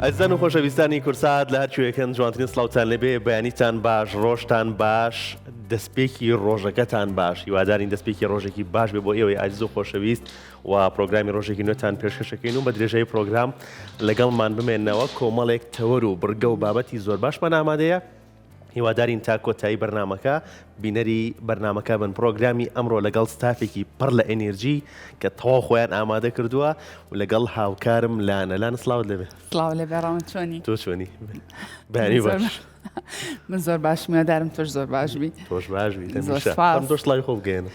ئەزان و خۆشەویستانی کورسات لە هەرکوێکن جوانترین سڵاوتان لەبێ بەیانیتان باش ڕۆژتان باش دەستپێکی ڕۆژەکەتان باش هیوادارین دەستپێکی ڕۆژێکی باش بێ بۆ ئێوەی ئازیز و خۆشەویست و پرۆگرامی ڕۆژێکی نوێتان پێشکەشەکەین و بە درێژەی پرۆگرام لەگەڵمان بمێننەوە کۆمەڵێک تەوەر و بڕگە و بابەتی زۆر باشمان ئامادەیە هیوادارین تا کۆتایی بەرنامەکە بینەری بەرنامەکە بن پرۆگرامی ئەمڕۆ لەگەڵ ستافێکی پڕ لە ئەنێرجی کە تەواو خۆیان ئامادە کردووە و لەگەڵ هاوکارم لانەلان سڵاوت لەبێ سڵاو لەبێ ڕاوند چۆنی تۆ چۆنی بەیانی باش من زۆر باش میوەدارم تۆش زۆر باش بی تۆش باش بی زۆر سپاس تۆش سڵاوی خۆ بگەێنە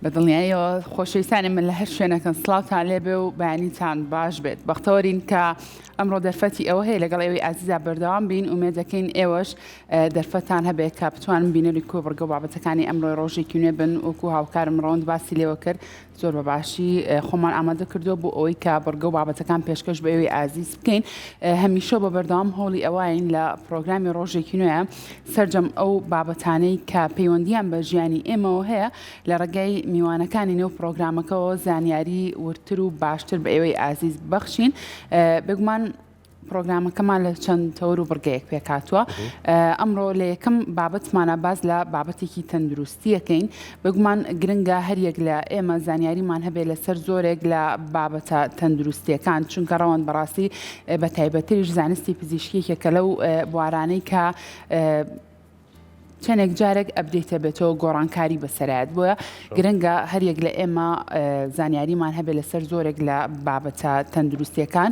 بەدڵنیاییەوە خۆشەویستانی من لە هەر شوێنەکەن سڵاوتان لێبێ و بەیانیتان باش بێت بەختەوەرین کە ئەمڕۆ دەرفەتی ئەوە هەیە لەگەڵ ئێوەی ئازیزا بەردەوام بین ومێدەکەین ئێوەش دەرفەتان هەبێت کە بتوانن بینەری کۆبڕگە و بابەتەکانی ئەمڕۆی ڕۆژێکی نوێ بن وەکو هاوکارم ڕەوند باسی لێوە کرد زۆر بەباشی خۆمان ئامادە کردو بۆ ئەوەی کە بڕگە و بابەتەکان پێشکەش بە ئێوەی ئازیز بکەین هەمیشە بە بەردەوام هەوڵی ئەوەین لە پرۆگرامی ڕۆژێکی نوێە سەرجەم ئەو بابەتانەی کە پەیوەندیان بە ژیانی ئێمەوە هەیە لە ڕێگەی میوانەکانی نێو پرۆگرامەکەەوە زانیاری ورتر و باشتر بە ئێوەی ئازیز بەخشین بگومان پرۆگرامەکەمان لە چەند تەور و بڕگەیەک پێکاتوە ئەمڕۆ لە یەکەم بابەتمانە باز لە بابەتێکی تەندروستیەکەین بگومان گرنگە هەریەک لە ئێمە زانیاریمان هەبێت لەسەر زۆرێک لە بابەتە تەندروستیەکان چونکە ڕەوەند بەڕاستی بە تایبەتریش زانستی پزیشکیەکە لەو بوارانەی کە چەندێک جارێک ئەبدێتە بێتەوە گۆڕانکاری بەسەرایەت بووە گرنگە هەریەک لە ئێمە زانیاریمان هەبێت لەسەر زۆرێک لە بابەتە تەندروستیەکان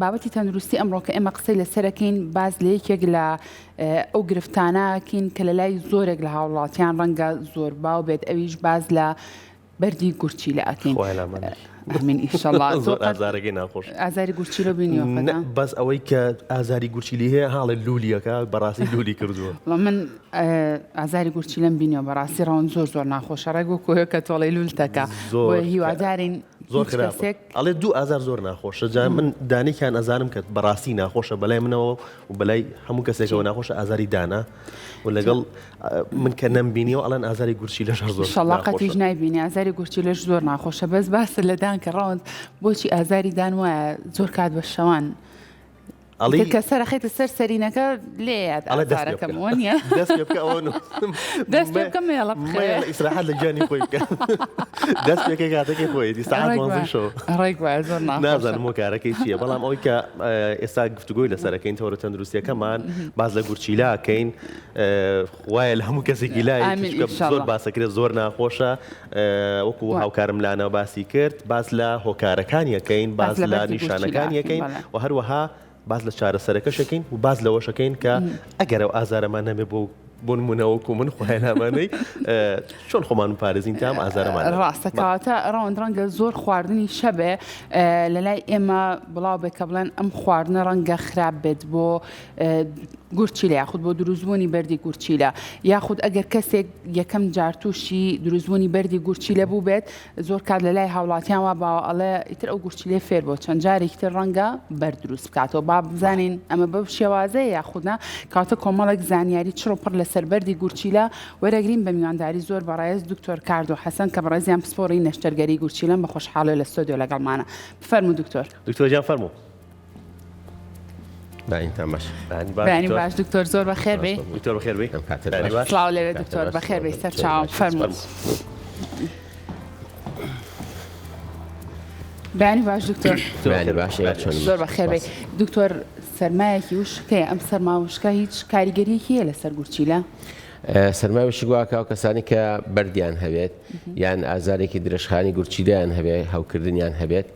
بابەتی تەندروستی ئەمڕۆ کە ئێمە قسەی لەسەرەکەین باز لە یەکێک لە ئەو گرفتانەکەین کە لە لای زۆرێک لە هاوڵاتیان ڕەنگە زۆر باو بێت ئەویش باز لە بەردی گورچی لە ئەکەین ئەمین ئیشەڵڵا زۆر ئازارەکەی ناخۆش ئازاری گورچی لە بینیەوە بەس ئەوەی کە ئازاری گورچیلی هەیە حاڵە لولیەکە بەڕاستی لولی کردووە من ئازاری گورچی لەم بینیەوە بەڕاستی ڕەوەند زۆر زۆر ناخۆشە ڕێگە کۆیە کە تۆڵی لولتەکە هیوادارین زۆر خراپە ئەڵێ دوو ئازار زۆر ناخۆشە جا من دانێکیان ئەزانم کە بەڕاستی ناخۆشە بەلای منەوە و بەلای هەموو کەسێکەوە ناخۆشە ئازاری دانا و لەگەڵ من کە نەمبینیەوە ئەڵەن ئازاری گورچی لەش زۆر شەڵاقەتیش نایبینی ئازاری گورچی لەش زۆر ناخۆشە بەس باسە لەدان کە ڕەوەند بۆچی ئازاری دان وایە زۆر کات بە شەوان کە سەرخێتە سەر سەرینەکە لێ ئازارەکەم وە دەست پێ بکەم مێڵە بخێ ئیسراحەت لە گیانی خۆی بکە دەست پێکە کاتەکەی خۆیەتی ساعات مانزیشەوە ڕێک وایە زۆر نازانم وە کارەکەی چییە بەڵام ئەوەی کە ئێستا گفتوگۆی لەسەرەکەین تەورە تەندروستیەکەمان باز لە گورچیلاکەین وایە لە هەموو کەسێکی لای زۆر باسەکرێت زۆر ناخۆشە وەکو هاوکارم لانەوە باسی کرد باز لە هۆکارەکانیەکەین باز لە نیشانەکانیەکەین و هەروەها باز لە چارەسەرەکەشەکەین و باز لەوەشەکەین کە ئەگەر ئەو ئازارەمان نەبێ بۆ نمونەوەکو من خۆیانامانەی چۆن خۆمان پارێزین تام ئازارەمان ڕاستەکەواتە ڕەوەند ڕەنگە زۆر خواردنی شەبێ لە لای ئێمە بڵاو بێ کە بڵێن ئەم خواردنە ڕەنگە خراپ بێت بۆ گورچیلە یاخود بۆ دروستبوونی بەردی گورچیلە یاخود ئەگەر کەسێک یەکەم جارتوشی دروستبوونی بەردی گورچیلە بوو بێت زۆر کات لە لای هاوڵاتیان وا باوە ئەڵێ ئیتر ئەو گورچیلێ فێر بۆ چەند جارێکی تر ڕەنگە بەردروست بکاتەوە با بزانین ئەمە بەو شێوازەیە یاخودنا کاتە کۆمەڵێک زانیاری چڕۆپڕ لەسەر بەردی گورچیلە وەرەگرین بە میوانداری زۆر بەڕێز دکتۆر کاردۆ حەسەن کە بەڕێزیان پسپۆڕی نەشتەرگەری گورچیلەن بە خۆشحاڵی لە ستۆدیۆ لەگەڵمانە بفەرموو دکتۆر جان فەرموو بەینی باش دکتۆر زۆر بەخێر بێ دکتۆر بەخێر بێ سڵاو لەوێ دکتۆر بەخێر بێ سەر چاوم فەرموو بەینی باش دکتۆر زۆر بەخێر بێ دکتۆر سەرمایەکی وشکەیە ئەم سەرما وشکە هیچ کاریگەریەکی هەیە لەسەر گورچیلە سەرمای وشک واکە و کەسانی کە بەردیان هەبێت یان ئازارێکی درێژخانی گورچیلەیان هەبێت هەوکردنیان هەبێت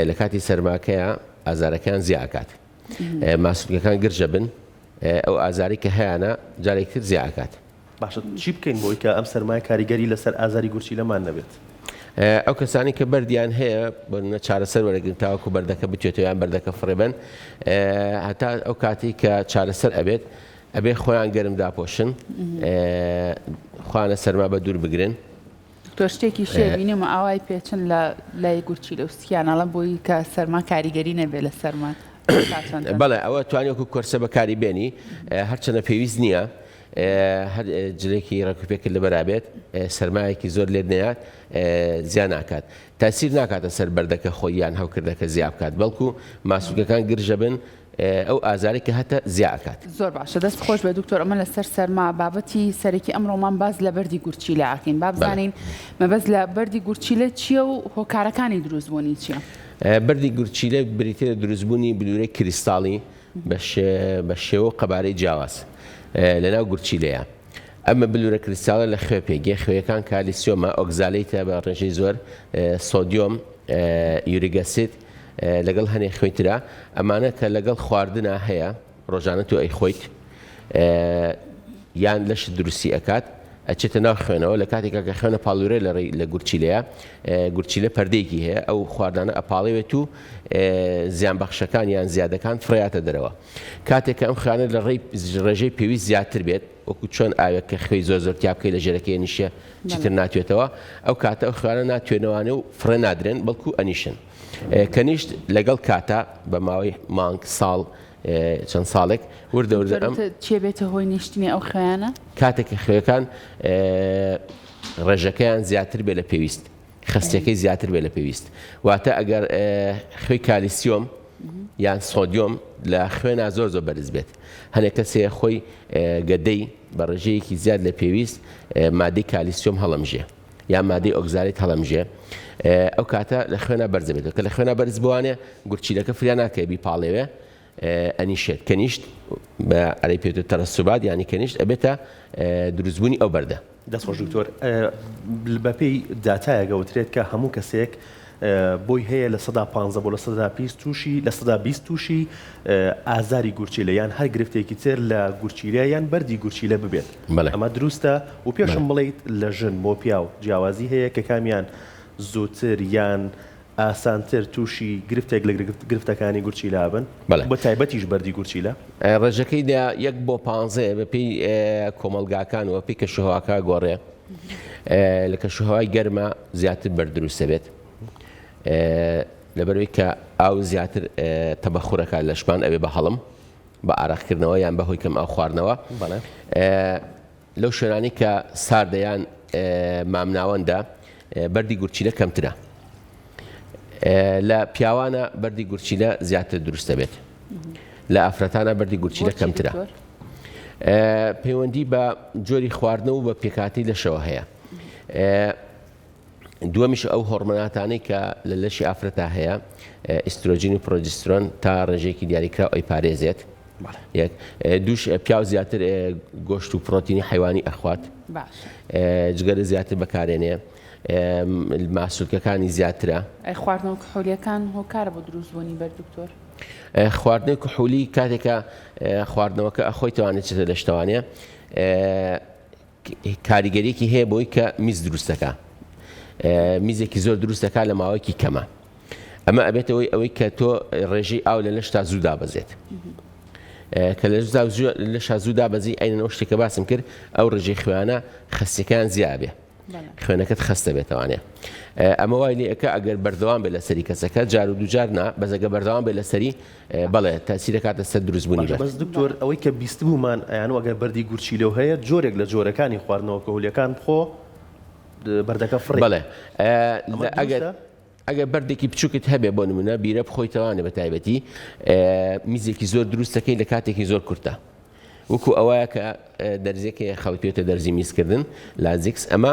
لە کاتی سەرماکەیە ئازارەکان زیاکات ماسوولەکان گرژە بن ئەو ئازاری کە هەیەە جارێکتر زیاکات باشە چی بکەین بۆی کە ئەم سەرمای کاریگەری لەسەر ئازاری گورچیلەمان نەبێت ئەو کەسانی کە بەردیان هەیە بۆ چارەسەر وەرەگرن تاوەکو بەردەکە بچێتەوەیان بەردەکە فڕێبن هەتا ئەو کاتی کە چارەسەر ئەبێت ئەبێ خۆیان گەرم داپۆشن خوانە سەرما بە دوور بگرن دکتۆر شتێکی شێبینێمە ئاوای پێچن لە لای گورچیلە وستیانەڵە بۆی کە سەرما کاریگەری نەبێت لە سەرمان بەڵێ ئەوە توانیوەکو کۆرسە بەکاری بێنی هەرچەنە پێویست نییە هەر جلێکی ڕێکوپێکرد لە بەرابێت سەرمایەکی زۆر لێ نەیات زیان ناکات تاسیر ناکاتە سەر بەردەکە خۆیان هەوکردەکە زیاب بکات بەڵکو ماسوولەکان گرژە بن ئەو ئازاری کە هەتە زیاکات. زۆر باشە دەست خۆش بە دکتۆر ئەمە لەسەر سەرما بابەتی سەرەکی ئەمڕۆمان باز لە بەردی گورچیلە ئاکەین با بزانین مەبەست لە بەردی گورچیلە چییە و هۆکارەکانی دروستبوونی چییە؟ بەردی گورچیلە بریتە لە دروستبوونی بلورەی کریستاڵی بە شێوە قەبارەی جیاواز لەناو گورچیلەیە. ئەمە بلورە کریستاڵە لە خوێ پێگەی خوێیەکان کالیسیۆمە ئۆکزالەیتە بە ڕێژەی زۆر سۆدیۆم یوریک ئەسید لەگەڵ هەنێک خوێترا ئەمانە کە لەگەڵ خواردنا هەیە ڕۆژانە تو ئەی خۆیت یان لەش دروستی ئەکات ئەچێتە ناو خوێنەوە لە کاتێکا کە خوێنە پاڵورێ لە گورچیلەیە گورچیلە پەردەیەکی هەیە ئەو خواردانە ئەپاڵێوێت و زیانبەخشەکان یان زیادەکان فڕیاتە دەرەوە کاتێک ئەم خوێنە لە ڕێژەی پێویست زیاتر بێت وەکو چۆن ئاوێت کە خوێی زۆر زۆر بکەی لە ژێرەکەی نیشە چیتر ناتوێتەوە ئەو کاتە ئەو خوێنە ناتوێنەوانێ و فڕێ نادرێن بەڵکو ئەنیشن کەنیشت لەگەڵ کاتە بە ماوەی مانگ ساڵ چەند ساڵێک وردە ئەم چێ بێتە هۆی نیشتنی ئەو خوێنە کاتێککە خوێەکان ڕێژەکەیان زیاتر بێ لە پێویست خستەکەی زیاتر بێ لە پێویست واتە ئەگەر خوێی کالیسیۆم یان سۆدیۆم لە خوێنە زۆر زۆر بەرز بێت هەنێک کەسێ خۆی گەدەی بە ڕێژەیەکی زیاد لە پێویست مادەی کالیسیۆم هەڵەمژێ یان مادەی ئۆکزالیت هەڵەمژێ ئەو کاتە لە خوێنە بەرز بێتەوە کە لە خوێنە بەرز بوانێ گورچیلەکە فریا ناکەی بیپاڵێوێ ئەنیشێت کەنیشت بە ئەرەی پێوتە تەرەسوبات ینی کەنیشت ئەبێتە دروستبوونی ئەو بەردە. دەستخۆش دکتۆر بەپێی داتایە گەوترێت کە هەموو کەسێک بۆی هەیە لە 150 بۆ لە 120 تووشی لە 120 تووشی ئازاری گورچیلە یان هەر گرفتێکی تر لە گورچیلە یان بەردی گورچیلە ببێت ئەمە دروستە و پێشم بڵیت لە ژن بۆ پیا و جیاوازی هەیە کە کامیان زووتر یان ئاسانتر تووشی گرفتێک لە گرفتەکانی گورچیلە بن بە تایبەتیش بەردی گورچیلە ڕێژەکەیدا 1 بۆ 15 بە پێی کۆمەلگاکان و پێی کەشوهواکە گۆڕێ لە کەشوهوای گەرمە زیاتر بەردروستە بێت لەبەروەی کە ئاو زیاتر تەبەخورەکە لە شمان ئەوێ بە هەڵم بە ئاراقکردنەوە یان بەهۆی کەم ئاو خواردنەوە لەو شوێنانی کە ساردەیان مامناوەندا بەردی گورچیلە کەمترە لە پیاوانە بەردی گورچیلە زیاتر دروستە بێت لە ئافرەتانە بەردی گورچیلە کەمترە پەیوەندی بە جۆری خواردنەوە و بە پێکاتی لەشەوە هەیە دووەمیش ئەو هۆرمۆناتانەی کە لە لەشی ئافرەتا هەیە ئیسترۆژین و پرۆجسترۆن تا ڕێژێکی دیاریکرا ئەوی پارێزێت دووش پیاو زیاتر گۆشت و پرۆتینی حیوانی ئەخوات جگەرە زیاتر بەکارێنێ ماسوولکەکانی زیاترە خواردنەوە کحولیەکان هۆکارە بۆ دروستبوونی بەردکتۆر خواردنەوەی کحولی کاتێکە خواردنەوەکە ئەخۆی توانێت چێتە لە شتوانێ کاریگەریەکی هەیە بۆی کە میز دروستەکە میزێکی زۆر دروستەکە لە ماوەیەکی کەمە ئەمە ئەبێتەوەی ئەوەی کە تۆ ڕێژەی ئاو لە لەشتا زوو دابەزێت کە لە شا زوو دابەزی ئەینەوە شتێکە باسم کرد ئەو ڕێژەی خوێنە خستەکان زیابێ خوێنەکەت خستە بێتەوانێ ئەمە وای لێ ئەکە ئەگەر بەردەوام بێ لە سەری کەسەکە جار و دووجار نا بەزەگە بەردەوام بێ لە سەری بەڵێ تاسیرەکاتە سەر دروستبوونی بەس دکتۆر ئەوەی کە بیستبوومان ئەیانوە ئەگەر بەردی گورچیلە هەیە جۆرێک لە جۆرەکانی خواردنەوە کەهولیەکان بخۆ بەردەکە فڕێ بڵێ ئەگەر بەردێکی بچووکت هەبێ بۆ نمونە بیرە بخۆیتەوانێ بە تایبەتی میزێکی زۆر دروستەکەی لە کاتێکی زۆر کورتە وەکو ئەوەیە کە دەرزێکی خەڵپێتە دەرزی میزکردن لازیکس ئەمە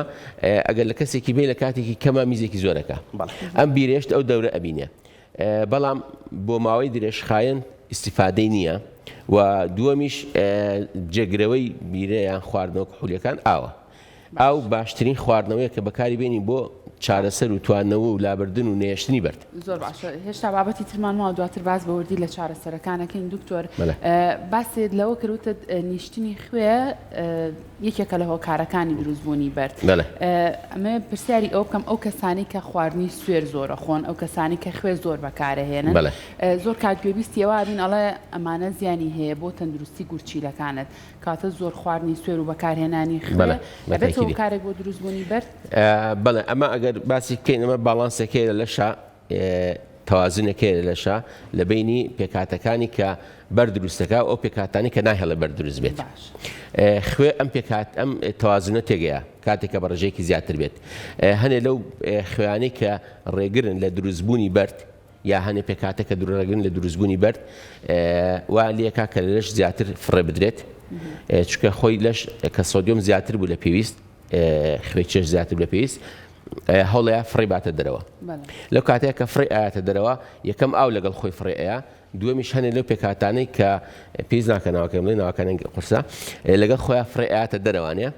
ئەگەر لە کەسێکی بێ لە کاتێکی کەمە میزێکی زۆرەکە ئەم بیرێشت ئەو دەورە ئەبینێ بەڵام بۆ ماوەی درێژخایەن ئیسیفادەی نییە و دووەمیش جێگرەوەی بیرەیان خواردنەوە کحولیەکان ئاوە ئاو باشترین خواردنەوەیە کە بەکاری بێنی بۆ چارەسەر و توانەوە و لابردن و نێشتنی بەرد زۆر باشە هێشتا بابەتی ترمانەوە دواتر باز بەوردی لە چارەسەرەکانەکەین دکتۆر باسێت لەوە کردوتە نیشتنی خوێ یەکێکە لە هۆکارەکانی دروستبوونی بەرد ئەمە پرسیاری ئەو بکەم ئەو کەسانی کە خواردنی سوێر زۆرە خۆن ئەو کەسانی کە خوێ زۆر بەکارەهێنن زۆر کاتگوێبیستیەوە بین ئەڵێ ئەمانە زیانی هەیە بۆ تەندروستی گورچیلەکانت کاتە زۆر خواردنی سوێر و بەکارهێنانی خوێ ئەبێت هۆکارێک بۆ دروستبوونی بەرد بەڵێ ئەمە ئەگەر باسی بکەین ئەمە باڵانسەکەی لە لەشە تەوازنەکەی لە لەشە لە بینی پێکاتەکانی کە بەردروستەکە ئەو پێکاتانی کە ناهێڵە بەردروست بێت خوێ ئەم پێکات ئەم تەوازنە تێگەیە کاتێکە بە ڕێژەیەکی زیاتر بێت هەنێ لەو خوێیانەی کە ڕێگرن لە دروستبوونی بەرد یا هەنێ پێکاتە کە دوورەگرن لە دروستبوونی بەرد وا لێکا کە لەش زیاتر فڕێ بدرێت چکە خۆی لەش کە سۆدیۆم زیاتر بوو لە پێویست خوێ چێژ زیاتر لە پێویست هەوڵەیە فڕێ باتە دەرەوە لەو کاتەیە کە فڕێ ئاەتە دەرەوە یەکەم ئاو لەگەڵ خۆی فڕێەیە دووەمیش هەنێ لەو پێکاتانەی کە پێیز ناکە ناوەکەم لێ ناوەکانی قورسە لەگەڵ خۆیان فڕێ ئاەتە دەرەوانەیە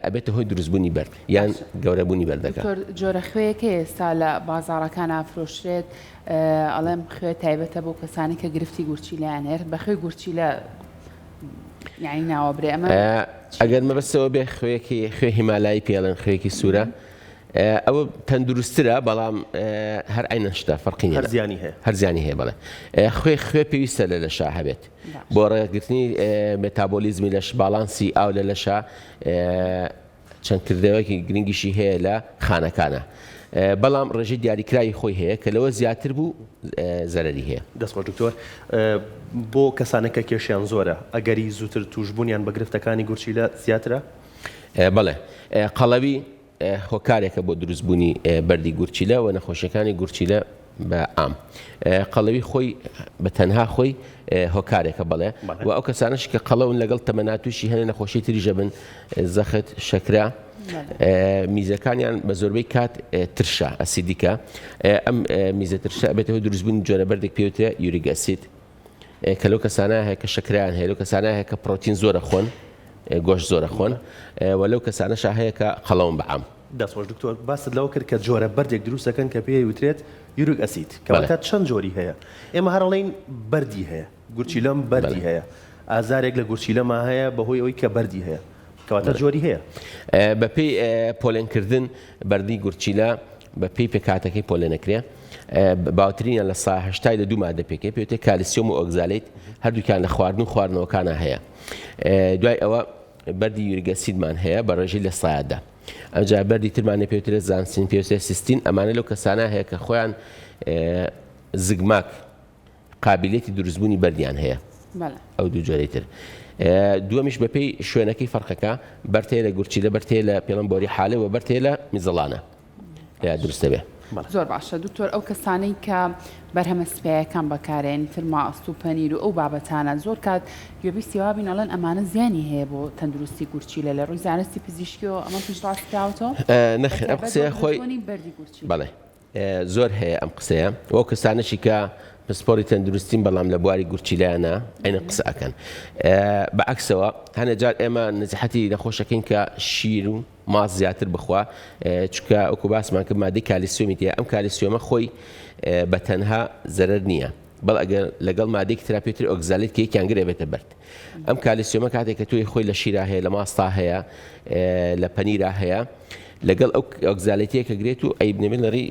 ئەبێتە هۆی دروستبوونی بەرد یان گەورەبوونی بەردەکە جۆرە خوێیەکە ئێستا لە بازاڕەکان ئافرۆشرێت ئەڵێم خوێ تایبەتە بۆ کەسانی کە گرفتی گورچیلەیان هەیە بە خوێ گورچیلە یعنی ناوەبرێ ئەمە ئەگەر مەبەستەوە بێ خوێ هیمالایی پێڵێن خوێکی سوورە ئەوە تەندروسترە بەڵام هەر عینە شتە فەرقی هەر زیانی هەیە بڵێ خوێ پێویستە لە لەشا هەبێت بۆ ڕێگرتنی مێتابۆلیزمی لەش باڵانسی ئاو لە لەشا چەند کردەوەکی گرنگیشی هەیە لە خانەکانە بەڵام ڕێژەی دیاریکراوی خۆی هەیە کە لەوە زیاتر بوو زەرەری هەیە دەستخۆش دکتۆر بۆ کەسانێکە کێشیان زۆرە ئەگەری زووتر توشبوونیان بە گرفتەکانی گورچیلە زیاترە بەڵێ قەڵەوی هۆکارێکە بۆ دروستبوونی بەردی گورچیلە و نەخۆشیەکانی گورچیلە بە ئام قەڵەوی خۆی بە تەنها خۆی هۆکارێکە بڵێ و ئەو کەسانش کە قەڵەون لەگەڵ تەمەناتوشی هەنێ نەخۆشی تریژە بن زەخت شەکرا میزەکانیان بە زۆربەی کات ترشە ئەسیدیکە ئەم میزە ترشە ئەبێتەوە دروستبوونی جۆرە بەردێک پێوترە یوریک ئەسید کە لەو کەسانە هەیە کە شەکرایان هەیە لەو کەسانە هەیە کە پرۆتین زۆرە خۆن گۆشت زۆرە خۆن و لەو کەسانەش هەیە کە قەڵەون بەعام دەستخۆش دکتۆر باست لەوە کرد کە جۆرە بەردێک دروستەکەن کە پێی وترێت یوریک ئەسید کەواتە چەند جۆری هەیە ئێمە هەرڵین بەردی هەیە گورچیلەم بەردی هەیە ئازارێک لە گورچیلەما هەیە بەهۆی ئەوەی کە بەردی هەیە کەواتە جۆری هەیە بەپێی پۆلێنکردن بەردی گورچیلە بەپێی پێکاتەکەی پۆلێنەکرێ باوترینە لە ساهشتای لە دوو مادە پێکەی پێوتێ کالیسیۆم و ئۆگزالیت هەردووکیان لە خواردن و خواردنەوەکانە هەیە دوای ئەوە بەردی یوریک ئەسیدمان هەیە بە ڕێژەی لە سایەدا ئەمجا بەردی ترمانە پێوترێت زانسین پێوتێت سیستین ئەمانە لەو کەسانە هەیە کە خۆیان زگماک قابلیەتی دروستبوونی بەردیان هەیە ئەو دوو جۆرەی تر دووەمیش بەپێی شوێنەکەی فەرقەکە بەرتەیە لە گورچیلە بەرتەیە لە پێڵم بۆری حالێ و بەرتەیە لە میزەڵانە دروستە بێ زۆر باشە دکتۆر ئەو کەسانەی کە بەرهەمە سپایەکان بەکارێن ترما ئەست و پەنیر و ئەو بابەتانە زۆر کات گوێبیستی وا بینەڵێن ئەمانە زیانی هەیە بۆ تەندروستی گورچیلە لە ڕووی زانستی پزیشکیەوە ئەمە پیشڕاستراوەتەوە نەخێر ئەم قسەیە خۆی بەڵێ زۆر هەیە ئەم قسەیە وەو کەسانەشی کە پسپۆری تەندروستین بەڵام لە بواری گورچیلایانە ئەینە قسە ئەکەن بەعکسەوە هەنە جار ئێمە نزیحەتی نەخۆشەکەین کە شیر و ماز زیاتر بخوا چکە ئەوکو باسمان کرد مادەی کالیسیۆمی تێ ئەم کالیسیۆمە خۆی بە تەنها زەرەر نییە بەڵ ئەگەر لەگەڵ مادەی تراپێتری ئۆگزالیت کە یەکیان گرێ بێتە بەرد ئەم کالیسیۆمە کاتێک کە توی خۆی لە شیرا هەیە لە ماستا هەیە لە پەنیرا هەیە لەگەڵ ئەو ئۆگزالیتەیە کە گرێت و ئەی بنێمێت لەڕی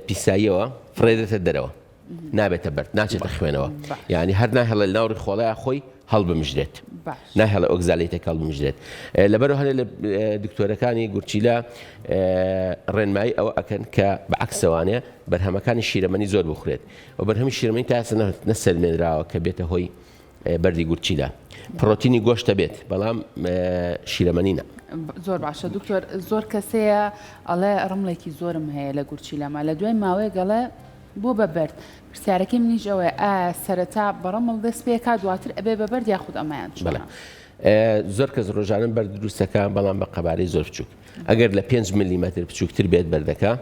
پیساییەوە فڕێدێتە دەرەوە نابێتە بەرد ناچێتە خوێنەوە یعنی هەر ناهێڵە ناوڕی خۆڵەیە خۆی هەڵبمژرێت ناهێڵە ئۆگزالیتێک هەڵبمژرێت لەبەرەوە هەنێ لە دکتۆرەکانی گورچیلە ڕێنمایی ئەوە ئەکەن کە بەعکسەوانێ بەرهەمەکانی شیرەمەنی زۆر بخورێت و بەرهەمی شیرەمەنی تا ئێستا نەسەلمێنراوە کە بێتە هۆی بەردی گورچیلە پرۆتینی گۆشتە بێت بەڵام شیرەمەنینە زۆر باشە دکتۆر زۆر کەسەیە ئەڵێ ڕمڵێکی زۆرم هەیە لە گورچیلەمە لە دوای ماوەیە گەڵێ بۆ بەبەرد پرسیارەکەی منیش ئەوەیە سەرەتا بەڕەمڵ دەست پێکا دواتر ئەبێ بەبەرد یاخود ئەمایان زۆر کەس ڕۆژانە بەرد دروستەکە بەڵام بە قەبارەی زۆر بچووک ئەگەر لە 5 میلیمەتر بچووکتر بێت بەردەکە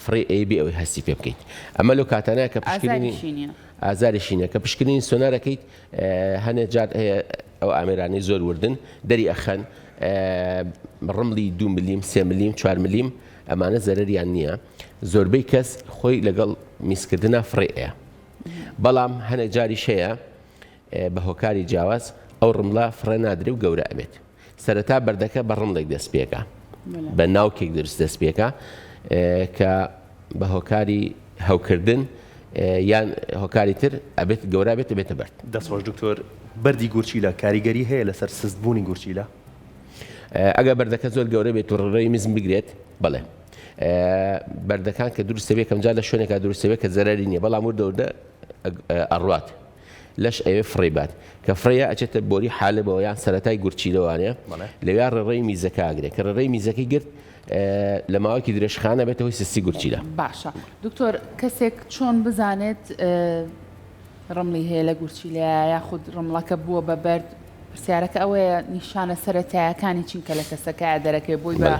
فڕێ ئەیبی ئەوەی هەستی پێ بکەیت ئەمە لەو کاتانەیە کە پشکنینی ئازاریشینە کە پشکنین سۆنارەکەیت هەنێ جار هەیە ئەو ئامێرانەی زۆر وردن دەری ئەخەن ڕملی 2 ملیم 3 ملیم 4 ملیم ئەمانە زەرەریان نییە زۆربەی کەس خۆی لەگەڵ میسکردنا فڕێەیە بەڵام هەنێک جاریش هەیە بە هۆکاری جیاواز ئەو ڕملا فڕێ نادرێ و گەورە ئەبێت سەرەتا بەردەکە بە ڕمڵێک دەست پێکە بە ناوکێک درست دەست پێکە کە بە هۆکاری هەوکردن یان هۆکاری تر ئەبێت گەورە بێت بێتە بەرد دەستخۆش دکتۆر بەردی گورچیلە کاریگەری هەیە لەسەر سستبوونی گورچیلە ئەگە بەردەکە زۆر گەورە بێت و ڕێی میزم بگرێت بڵێ بەردەکان کە دروستەوێت کەمجا لە شوێنێکا دروستەوێت کە زەرری نییە بەڵام وردەوردە ئەڕوات لەش ئەوێ فڕێبات کە فڕەیە ئەچێتە بۆری حالە بەوە یان سەرەتای گورچیلەوانێ لەویا ڕێڕەی میزەکە ئاگرێت کە ڕێڕەی میزەکەی گرت لە ماوەیەکی درێژخانە بێتەوەی سستی گورچیلە. باشە دکتۆر کەسێک چۆن بزانێت ڕملی هەیە لە گورچیلە یاخود ڕمڵەکە بووە بە بەرد پرسیارەکە ئەوەیە نیشانە سەرەتایەکانی چینکە لە کەسەکە دەرەکەی بۆی بە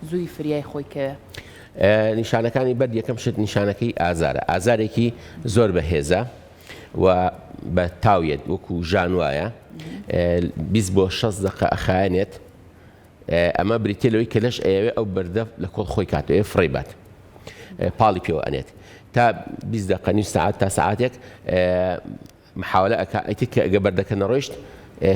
زووی فریای خۆی کەوێ. نیشانەکانی بەرد یەکەم شت نیشانەکەی ئازارە، ئازارێکی زۆر بەهێزە و بە تاویێت وەکو ژانوایە 20 بۆ 6 دقە ئەخایەنێت. ئەمە بریتێلەوەی کە لەش ئەوێ ئەو بەردە لە کۆڵ خۆی کاتەوە فڕی بات پاڵی پێوە ئەنێت تا 20 دقە نیم ساعت تا ساعتێک محاولە ئەکا ئەیتی کە ئەگە بەردەکە نەڕۆیشت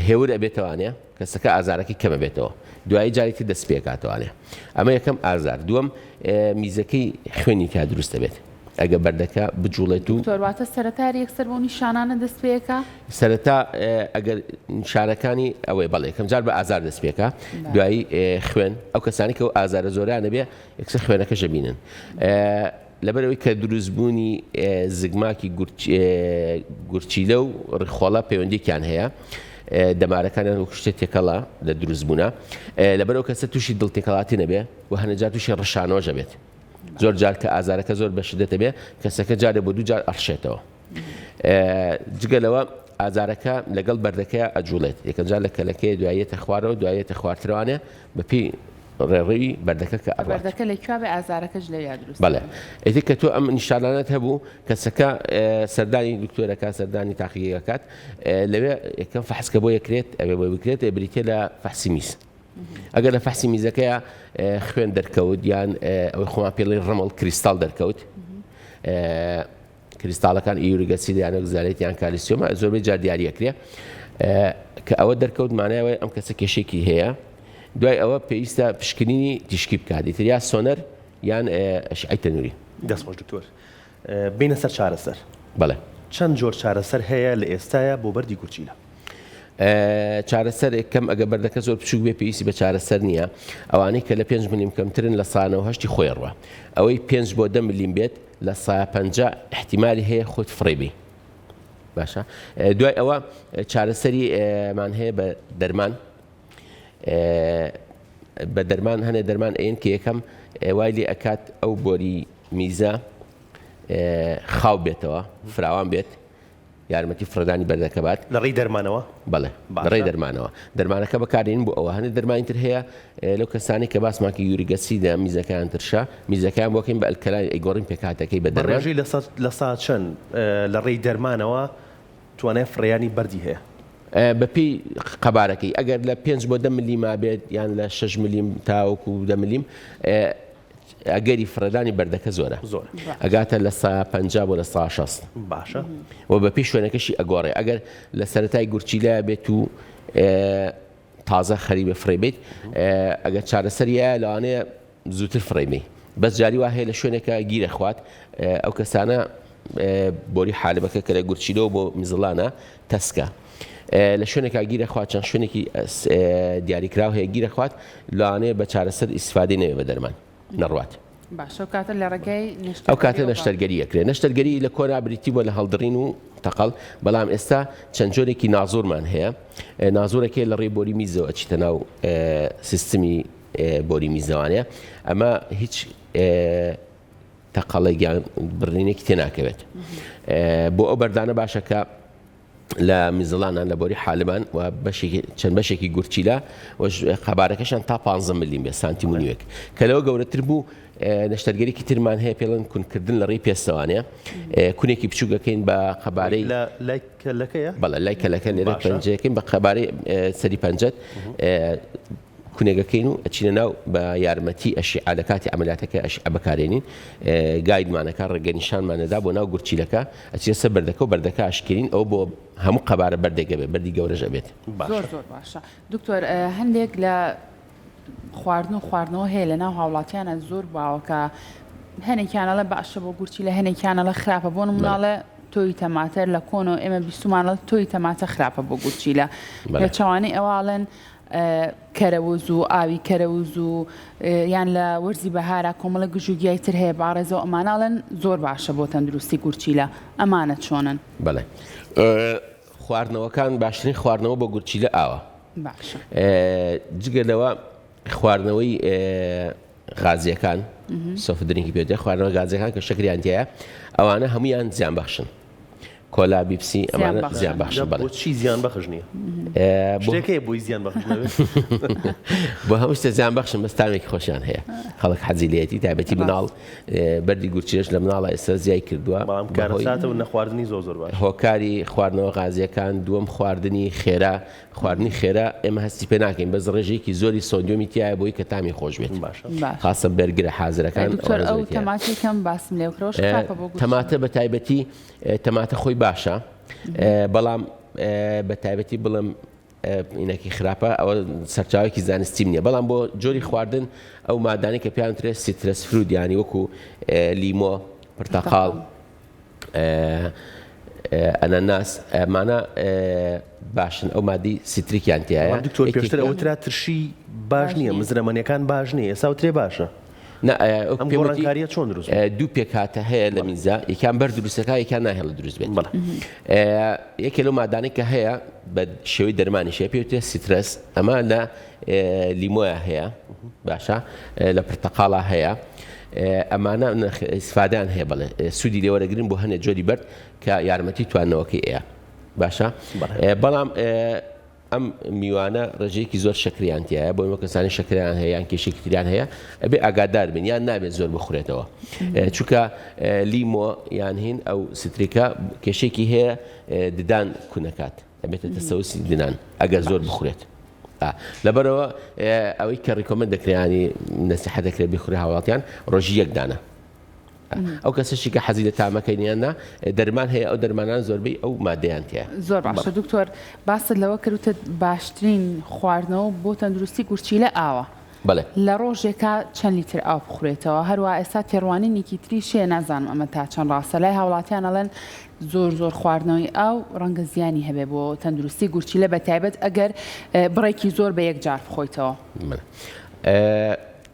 هێور ئەبێتەوانێ کەسەکە ئازارەکەی کەمە بێتەوە دوایی جارێکی دەست پێ کاتەوانێ. ئەمە یەکەم ئازار. دووەم میزەکەی خوێنی کا دروستە بێت ئەگە بەردەکە بجوڵێت و تۆواتە سەرەتا یەکسەر بۆ نیشانانە دەست پێەکە سەرەتا ئەگەر نیشانەکانی ئەوەی بەڵێ یەکەم جار بە ئازار دەست پێکە دوایی خوێن ئەو کەسانی کە و ئازارە زۆرانە بێ یەکسەر خوێنەکە ژەبینن. لەبەرەوەی کە دروستبوونی زگماکی گورچیلە و ڕخۆڵە پەیوەندیێکیان هەیە دەمارەکانیان وەکو شتێک تێکەڵا لە دروستبوونا لەبەرەوە کەسە تووشی دڵتێکەڵاتی نەبێ و هەنەجار تووشی ڕەشانەوەژە بێت. زۆر جار کە ئازارەکە زۆر بەشدەتە بێ کەسەکە جارێ بۆ دوو جار ئەڕشێتەوە. جگەلەوە ئازارەکە لەگەڵ بەردەکەی ئەجوڵێت یەکەم جار لە کەلەکەی دوایەتە خوارەوە دوایەتە خواردنەوەوانێ بەپی ڕێڕەوی بەردەکە کە بەردەکە لەکوێ بێ ئازارەکەش لە یا دروست. بەڵێ ئێتی کە تۆ ئەم نیشانانەت هەبوو کەسەکە سەردانی دکتۆرەکە سەردانی تاقیەکات لەوێ یەکەم فەحسکە بۆ یەکرێت ئەوێ بۆ بکرێت بریتێ لە فەحسی میز. ئەگەر لە فەحسی میزەکەیە خوێن دەرکەوت یان ئەوەی خۆمان پێڵی ڕەمەڵ کریستال دەرکەوت کریستاڵەکان ئیوریک ئەسید یان ئۆکزالێت یان کالیسیۆمە زۆربەی جار دیاریەکرێ کە ئەوە دەرکەوت مانایەوەی ئەم کەسە کێشێکی هەیە دوای ئەوە پێویستە پشکنینی تیشکی بکات دیتر یا سۆنەر یان ئەشعەی تەنووری. دەستخۆش دکتۆر بینە سەر چارەسەر بەڵێ چەند جۆر چارەسەر هەیە لە ئێستاە بۆ بەردی گورچیلە؟ چارەسەر کەم ئەگە بەردەکە زۆر بچوک بێ پێویستی بە چارەسەر نییە ئەوانەی کە لە 5 ملیم کەمترن لە سانەوە هەشتی خۆیڕوە ئەوەی 5 بۆ 10 ملیم بێت لە 150 احتیمالی هەیە خۆت فڕێبی. باشە دوای ئەوە چارەسەری مان هەیە بە دەرمان بە دەرمان هەنێ دەرمان ئەین کە یەکەم وای لێ ئەکات ئەو بۆری میزە خاو بێتەوە فراوان بێت یارمەتی فڕدانی بەردەکە بات لە ڕێی دەرمانەوە. بەڵێ ڕێی دەرمانەوە دەرمانەکە بەکارێن بۆ ئەوە هەنێ دەرمانی تر هەیە لەو کەسانی کە باسماکی یوریک ئەسیدە میزەکان ترشە میزەکان بۆکەین بە ئەلکەلای ئەیگۆڕین پێکاتەکەی بە دەرمانژی لە سات چەند لە ڕێی دەرمانەوە توانای فڕیانی بەردی هەیە بەپی قەبارەکەی ئەگەر لە 5 بۆ 10 ملیما بێت یان لە 6 ملیم تاوەکو 10 ملیم ئەگەری فڕدانی بەردەکە زۆرە زۆر ئەگاتە لە 150 بۆ لە 160 باشە و بەپی شوێنەکەشی ئەگۆڕێ ئەگەر لە سەرەتای گورچیلە بێت و تازە خەریبە فڕێ بێت ئەگەر چارەسەریە لەوانەیە زووتر فڕێمی بەس جاری وا هەیە لە شوێنێکە گیرە خوات ئەو کەسانە بۆری حالبەکە کە لە گورچیلەوە بۆ میزڵانە تەسکە لە شوێنێکا گیرە خوات چەند شوێنێکی دیاریکراو هەیە گیرە خوات لەوانەیە بە چارەسەر ئیسفادەی نەوێ بە دەرمان نەڕوات. باشە ئەو کاتە لە ڕێگەی ئەو کاتە نەشتەرگەری ئەکرێت نەشتەرگەری لە کۆنا بریتی بۆ لە هەڵدڕین و تەقەڵ بەڵام ئێستا چەند جۆرێکی نازۆرمان هەیە نازۆرەکەی لە ڕێی بۆری میزەوە ئەچیتە ناو سیستمی بۆری میزەوانەیە ئەمە هیچ تەقەڵێکیان بڕینێکی تێناکەوێت بۆ ئەو بەردانە باشە کە لە میزڵانان لە بۆری حالمان و چەند بەشێکی گورچیلە و قەبارەکەشان تا 15 ملیم بێ سانتیمونیوێک کە لەوە گەورەتر بوو نەشتەرگەریکی ترمان هەیە پێڵەن کونکردن لە ڕێی پێستەوانەیە کونێکی بچووگەکەین بە قەبارەی بەڵێ لای کەلەکە لێرە پەنجەکەین بە قەبارەی سەری پەنجەت کونێگەکەین و ئەچینە ناو بە یارمەتی ئەشیعە لە کاتی ئەمەلیاتەکە ئەشیعە بەکارێنین گایدمانەکە ڕێگەنیشانمانەدا بۆ ناو گورچیلەکە ئەچینە سەر بەردەکە و بەردەکە ئاشکرین ئەو بۆ هەموو قەبارە بەردێکە بێت بەردی گەورەژە بێت. زۆر زۆر باشە دکتۆر هەندێک لە خواردنەوە هەیە لە ناو هاوڵاتیانە زۆر باوەکە هەنێکیانەڵە باشە بۆ گورچیلە هەنێکیانەڵە خراپە بۆ نموناڵە تۆی تەماتەر لە کۆنەوە ئێمە بیستمانڵ تۆی تەماتە خراپە بۆ گورچیلە لە چاوانەی ئەواڵن کەرەوز و ئاوی کەرەوز و یان لە وەرزی بەهارە کۆمەڵە گژوگیای تر هەیە باڕێزەوە ئەماناڵن زۆر باشە بۆ تەندروستی گورچیلە ئەمانە چۆنن؟ بەڵێ خواردنەوەکان باشترین خواردنەوە بۆ گورچیلە ئاوە باشە جگەلەوە خواردنەوەی غازیەکان سۆفت درینکی پێوتێ خواردنەوە گازەکان کە شەکریان تایە ئەوانە هەمویان زیان بەخشن کۆلا بیپسی ئەمانە زیان بەخشن بەڵێ بۆچی زیان بەخش نییە شتێکەیە بۆی زیان بەخش نەبێت بۆ هەموو شتە زیان بەخشن بەستانێکی خۆشیان هەیە خەڵک حەزی لێتی تایبەتی مناڵ بەردی گورچیلەش لە مناڵە ئێستا زیای کردووە بەڵام کارەساتەوە نەخواردنی زۆر باش هۆکاری خواردنەوە غازیەکان دووەم خواردنی خێرا خواردنی خێرا ئێمە هەستی پێ ناکەین بەس ڕێژێکی زۆری سۆدیۆمی تایە بۆی کە تامی خۆش بێت خاصە بەرگرە حازرەکان ئەو تەماتێکم باسم لێکڕۆژ تەماتە بە تایبەتی تەماتە خۆی باشە بەڵام بە تایبەتی بڵم ئینەکی خراپە ئەوە سەرچاوێکی زانستی نییە بەڵام بۆ جۆری خواردن ئەو مادانی کە پێیانترێت سیترس فرود ینی وەکو لیمۆ پرتەقاڵ ئەنەناس ئەمانە باشن ئەو مادی سیتریکیان تایە دکتۆر پێشتر ئەوترا ترشی باش نییە مزرەمەنیەکان باش نییە ئێستا ترێ باشە ئەم گۆڕانکاریە چۆن دروست دوو پێکاتە هەیە لە میزە یەکیان بەر دروستەکە یەکیان ناهێڵە دروست بێت یەکێ لەو مادانی کە هەیە بە شێوەی دەرمانیشە پێوتێ سیترس ئەمە لە لیمۆیە هەیە باشە لە پرتەقاڵە هەیە ئەمانە ئیسفادیان هەیە بڵێ سوودی لێوەرەگرن بۆ هەنێک جۆری بەرد کە یارمەتی توانەوەکەی ئەیە باشە بەڵام ئەم میوانە ڕێژەیەکی زۆر شەکریانتیایە بۆ ئەمە کەسانی شەکریان هەیە یان کێشێکی تریان هەیە ئەبێ ئاگادار بن یان نابێت زۆر بخورێتەوە چونکە لیمۆ یان هین ئەو ستریکە کێشێکی هەیە ددان کوونەکات ئەبێتە تەسەوسی دنان ئەگەر زۆر بخورێت لەبەرەوە ئەوەی کە ڕیکۆمەند دەکرێنی نەسیحەت دەکرێت بخورێ هاوڵاتیان ڕۆژی یەک دانە ئەو کەسێکی کە حەزی لە تامەکەینیاننا دەرمان هەیە ئەو دەرمانان زۆربەی ئەو مادەیان تەیە زۆر باشە دکتۆر باست لەوە کردوتە باشترین خواردنەوە بۆ تەندروستی گورچیلە ئاوە بەڵێ لە ڕۆژێکە چەند لیتر ئاو بخورێتەوە هەروە ئێستا تێڕوانینێکی تری شێ نازانم ئەمە تا چەند ڕاستە لای هاوڵاتیان ئەڵێن زۆر خواردنەوەی ئاو ڕەنگە زیانی هەبێ بۆ تەندروستی گورچیلە بە تایبەت ئەگەر بڕێکی زۆر بە یەک جار بخۆیتەوە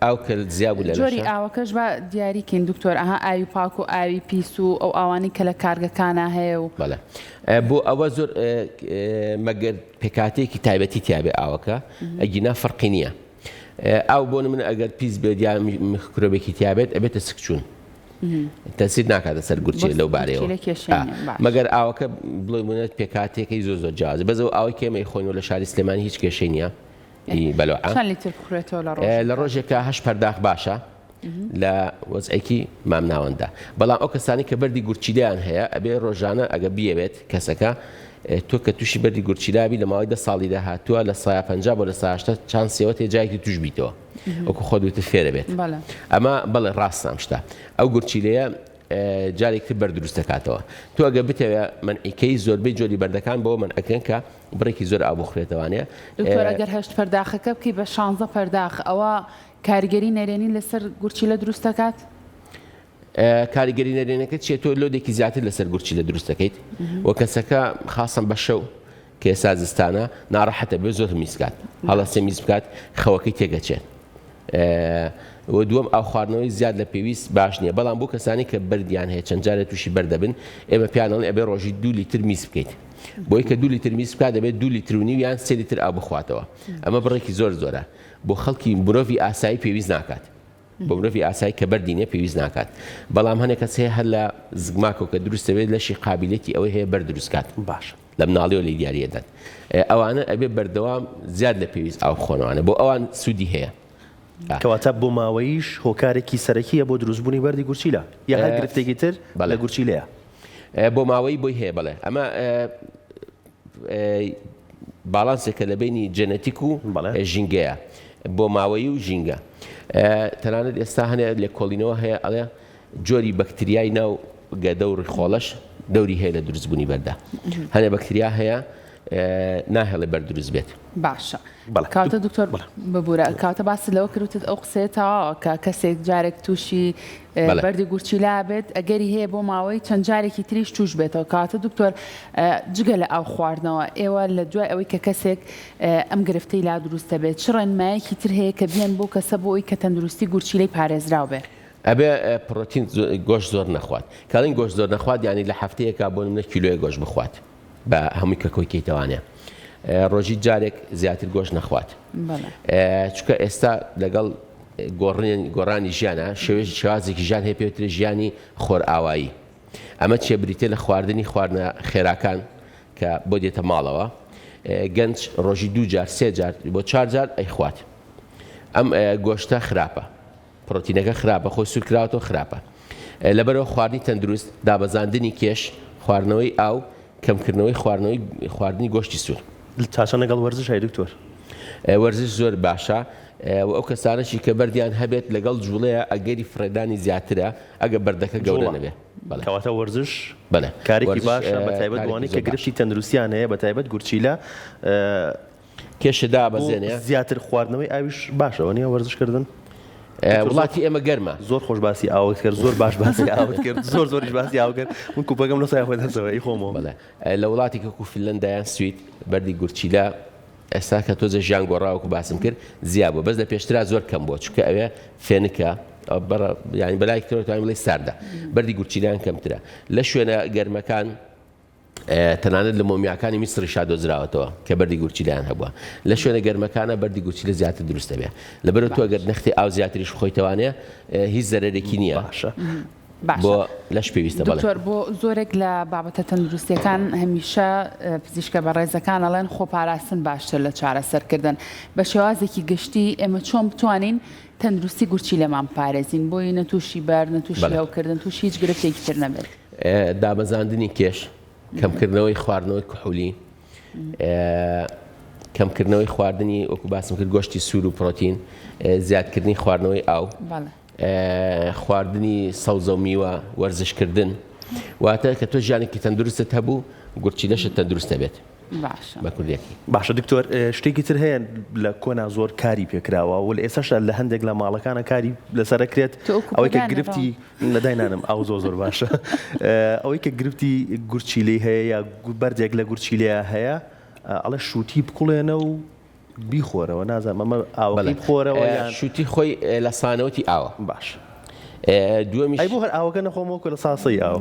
ئاو کە زیابوو لە جۆری ئاوەکەش بە دیاریکەین دکتۆر ئەها ئاوی پاک و ئاوی پیس و ئەو ئاوانی کە لە کارگەکانە هەیە و بەڵێ بۆ ئەوە زۆر مەگەر پێکاتێکی تایبەتی تیاابێ ئاوەکە ئەگینا فەرقی نییە ئاو بۆ من ئەگەر پیس بێت یا مخکرۆبێکی تیابێت ئەبێتە سکچوون تەسیر ناکاتە سەر گورچی لەو بارەوە مەگەر ئاوەکە بڵێت پێکاتێکی زۆر جیاز بەزەوە ئاوی کێمەی خۆینەوە لە شاری سلێمانی هیچ کێشەی نییە لە ڕۆژێکە هەش پەرداخ باشە لە وەزعێکی مامناوەندا بەڵام ئەو کەسانی کە بەردی گورچیلیان هەیە ئەبێ ڕۆژانە ئەگە بیەوێت کەسەکە تۆ کە تووشی بەردی گورچیلابی لە ماوەی 10 ساڵی داهاتووە لە 150 بۆ لە 180 چند سێوە تێجایەکی توش بیتەوە وەکو خۆت فێرە بێت ئەمە بەڵێ ڕاستام شتە ئەو گورچیلەیە جارێکتر بەردروست دەکاتەوە تۆ ئەگە بتەوێ منعیکەی زۆربەی جۆری بەردەکان بۆ من ئەکەن کە بڕێکی زۆر ئاو بخورێتەوەوانەیە ئەگەر هەشت پەرداخەکە بکەی بە 16 پەرداخ ئەوە کاریگەری نەرێنی لەسەر گورچیلە دروست دەکات کاریگەری نەرێنەکە چێت تۆ لۆدێکی زیاتر لەسەر گورچیلە دروست دەکەیت وە کەسەکە خاصم بە شەو کە ئێستا زستانە ناڕەحەتە بێ زۆر میزکات هەڵەسێ میز بکات خەوەکەی تێگەچێت و دووەم ئاو خواردنەوەی زیاد لە پێویست باش نییە بەڵام بۆ کەسانی کە بەردیان هەیە چەند جارێت تووشی بەردەبن ئێمە پیانەڵ ئەبێ ڕۆژی 2 لیتر میز بکەیت بۆی کە 2 لیتر میز بکات دەبێت 2 لیتر و نیو یان 3 لیتر ئاو بخواتەوە ئەمە بڕێکی زۆرە بۆ خەڵکی مرۆڤی ئاسایی پێویست ناکات بۆ مرۆڤی ئاسایی کە بەردینە پێویست ناکات بەڵام هەنێک کەس هەیە هەر لە زگماکەوە کە دروستە بێت لەشی قابلیەتی ئەوەی هەیە بەردروستکات باش لە مناڵیەوە لە دیارەدەن ئەوانە ئەبێ بەردەوام زیاد لە پێویست ئاو بخۆنەوەوانە بۆ ئەوان سوودی هەیە کەواتە بۆ ماوەیش هۆکارێکی سەرەکیە بۆ دروستبوونی بەردی گورچیلە یا هەر گرفتێکی تر لە گورچیلەیە بۆ ماوەی بۆی هەیە بڵێ ئەمە باڵانسێکە لە بینی جەنەتیک و ژینگەیە بۆ ماوەی و ژینگە تەنانەت ئێستا هەنێ لێ کۆڵینەوە هەیە ئەڵێ جۆری بەکتریای ناو گەدەوری خۆڵەش دەوری هەیە لە دروستبوونی بەردا هەنێ بەکتریا هەیە ناهێڵێ بەردروست بێت باشە کاتە دکتۆر ببوورە کاتە باسی لەوە کردوتت ئەو قسێتەوە کە کەسێک جارێک تووشی بەردی گورچیلا بێت ئەگەری هەیە بۆ ماوەی چەند جارێکی تریش توش بێتەوە کاتە دکتۆر جگە لە ئاو خواردنەوە ئێوە لە دوای ئەوەی کە کەسێک ئەم گرفتەی لا دروستە بێت چ ڕێنمایەکی تر هەیە کە بیان بۆ کەسە بۆ ئەوی کە تەندروستی گورچیلەی پارێزراو بێت ئەبێ پرۆتین گۆشت زۆر نەخوات کاڵین گۆشت زۆر نەخوات یانی لە هەفتەیەکە بۆ منە کیلۆیە گۆشت بخوات بە هەمووی کە کۆیکەیتەوانێ ڕۆژی جارێک زیاتر گۆشت نەخوات چونکە ئێستا لەگەڵ گۆڕانی ژیانە شێوازێکی ژیان هەیە پێوترێ ژیانی خۆر ئاوایی ئەمە چێ بریتێ لە خواردنی خواردنە خێراکان کە بۆ دێتە ماڵەوە گەنج ڕۆژی 2 جار 3 جار بۆ 4 جار ئەیخوات ئەم گۆشتە خراپە پرۆتینەکە خراپە خۆی سوور کراوەوە خراپە لەبەرەوە خواردنی تەندروست دابەزاندنی کێش خواردنەوەی ئاو کەمکردنەوەی خواردنی گۆشتی سوور چاچە لەگەڵ وەرزش هەیە دکتۆر وەرزش زۆر باشە ئەو کەسانەشی کە بەردیان هەبێت لەگەڵ جوڵەیە ئەگەری فرێدانی زیاترە ئەگە بەردەکە گەورە نەبێت کەواتە وەرزش کارێکی باشە بەتایبەت بوانەی کە گرفتی تەندروستیان هەیە بەتایبەت گورچیلە کێشەدا بەزێنێ زیاتر خواردنەوەی ئاویش باشەوە نیە وەرزشکردن وڵاتی ئێمە گەرمە زۆر خۆش باسی ئاوت کرد زۆر باش باسی ئاوت کرد زۆریش باسی ئاو کرد من کوپەکەم لەسای خۆی دەسەوەی خۆمەوە لە وڵاتی کە فینلەندایان سوید بەردی گورچیلە ئێستا کە تۆزە ژیان گۆڕاوەکو باسم کرد زیاد بوو بەس لە پێشترا زۆر کەم بووە چونکە ئەوێ فێنکە ینی بەلای کتۆرەوەی بڵێ ساردا بەردی گورچیلیان کەمترە لە شوێنە گەرمەکان تەنانەت لە مۆمیاکانی میسری شادۆزراوەتەوە کە بەردی گورچیلیان هەبووە لە شوێنە گەرمەکانە بەردی گورچیلە زیاتر دروستە بێ لەبەرەوە تۆ ئەگەر نەختی ئاو زیاتریش خۆیتەوانەیە هیچ زەرێکی نییە بۆ لەش پێویستە دکتۆر بۆ زۆرێک لە بابەتە تەندروستیەکان هەمیشە پزیشکە بەڕێزەکان ئەڵێن خۆپاراستن باشتر لە چارەسەرکردن بە شێوازێکی گشتی ئێمە چۆن بتوانین تەندروستی گورچیلەمان پارێزین بۆی نەتووشی بەر نەتووشی هەوکردن تووشی هیچ گرفتێکی تر نەبێت دابەزاندنی کێش کەمکردنەوەی خواردنەوەی کوحولی کەمکردنەوەی خواردنی وەکو باسم کرد گۆشتی سوور و پرۆتین زیادکردنی خواردنەوەی ئاو خواردنی سەوزە و میوە وەرزشکردن واتە کە تۆ ژیانێکی تەندروستت هەبوو گورچیلەشت تەندروستە بێت بە کوردیەکی باشە دکتۆر شتێکی تر هەیە لە کۆنا زۆر کاری پێکراوە و لە ئێستاش لە هەندێک لە ماڵەکانە کاری لەسەر کرێت ئەوەی کە گرفتی لەداینانم ئاو زۆر باشە ئەوەی کە گرفتی گورچیلەی هەیە یا بەردێک لە گورچیلەیە هەیە ئەڵێ شووتی بکوڵێنە و بیخۆرەوە نازانم ئەمە ئاوەکەی بخۆرەوە شووتی خۆی لە سانەوەتی ئاوە باش دووەمیش بۆ هەر ئاوەکە نەخۆمەوە کە لە ساسەی ئاو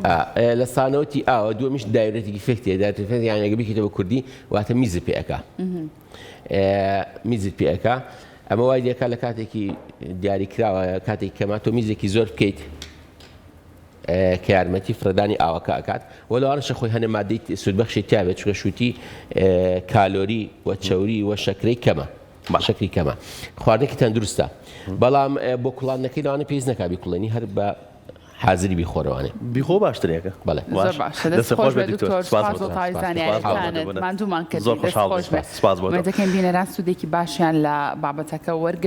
لە سانەوەتی ئاوە دووەمیش دایرەتێکی فێکتێ دایرەتێک یانەگە بیکەیتەوە کوردی واتە میزت پێەکە میزت پێەکە ئەمە وای دێکا لە کاتێکی دیاریکراوە کاتێک کەما تۆ میزێکی زۆر بکەیت کە یارمەتی فرەدانی ئاوەکە ئەکات وەڵەوانەشە خۆی هەنێ مادەی سودبەخشی تیاوێت چونکە شووتی کالۆری و چەوری و شەکرەی کەمە شەکری کەمە خواردنێکی تەندروستە بەڵام بۆ کوڵاندنەکەی لەوانە پێویست نەکا بیکوڵێنی هەر بە حازری بیخۆرەوانێ بیخۆ باشترێکە بەڵێ دەستخۆش بێت دکتۆر سپاس بۆ تاویزانیانتانت ماندوومان کردی دەستخۆش بێت دەکەین بینەران سوودێکی باشیان لە بابەتەکە وەرگرت